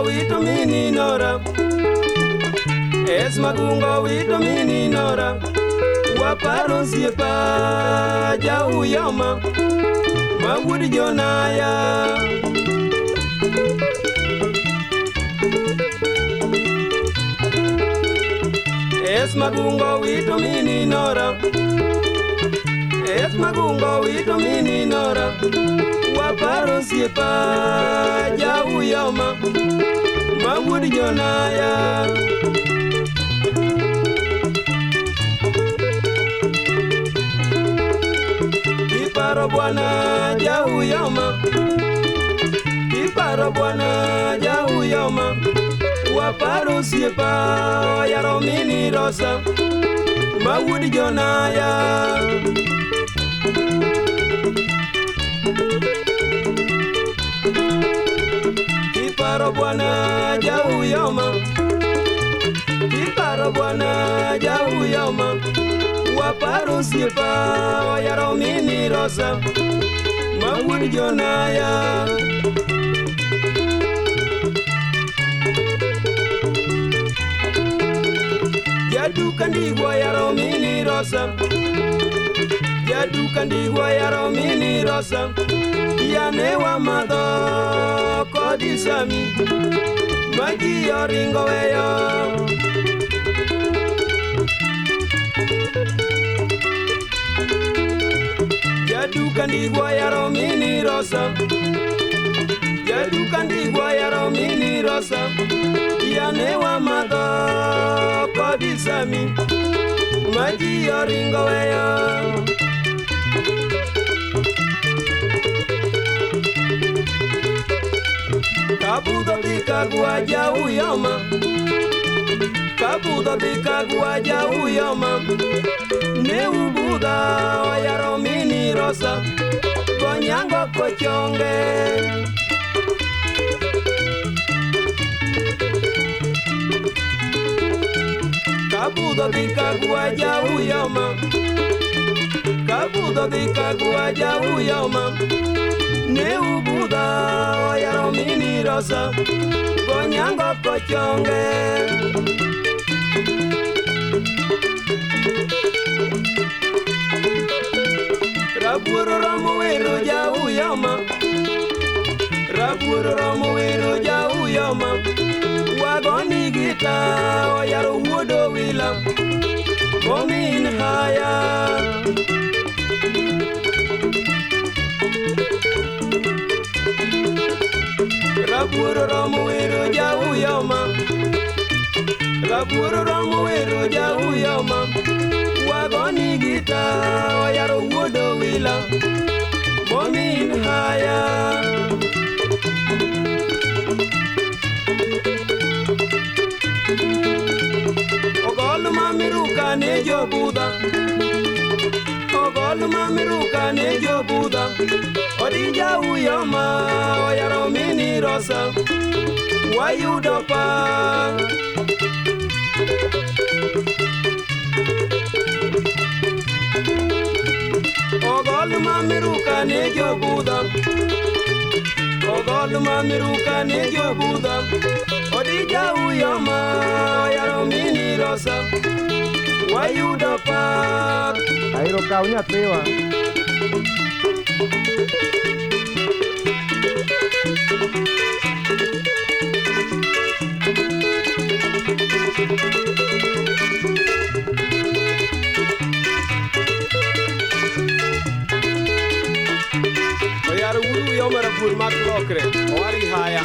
wito mini nora. Es magungo wito mini nora. Waparo siepa jau yama. Mawudi jonaya. Es magungo wito mini nora. Es magungo wito mini nora. Waparo siepa jau yama. Mawudi jonaya. Kiparo bwana jau yama. Kiparo bwana jau yama. Waparo siepa yaro mini rosa. Mawudi jonaya. Kiparo bwana jau yama. Kiparo bwana jau yama. Waparo siepa yaro mini rosa. Mawudi jonaya. Jadukan di gua yaro mini rosa. Jadukan di gua yaro mini rosa. Yane wa mado kodi sami. Magi yoringo weyo. Jadukan di gua yaro mini rosa. Jadukan di gua yaro mini rosa. Yane wa mado kodi sami. Magi yoringo weyo. Kabuda bika gua jau yama. Kabuda bika gua jau yama. Neu buda yaro mini rosa. Konyango kochonge. Kabuda bika gua jau yama. Kabuda bika gua jau yama. Neu buda yaro mini rosa. Konyango kochonge. Raburo romo wero jau yama. Raburo romo wero jau yama. Wagoni gita yaro wodo wila. Momin haya. Raburo romo wero jau yama. Raburo romo wero jau yama. Wagoni gita yaro wodo wila. Momin haya. Ogolu mamiruka ne jo Buda. Ogolu mamiruka ne jo Buda. Odi jau yama yaro mini rosa. Wayudopa. Ogolu mamiruka ne jo Buda. Ogolu mamiruka ne jo Buda. Odi jau yama yaro mini rosa. Wayudopa. Airo kau nyatewa. Yaro wuru yomara pur maklokre. Ori haya.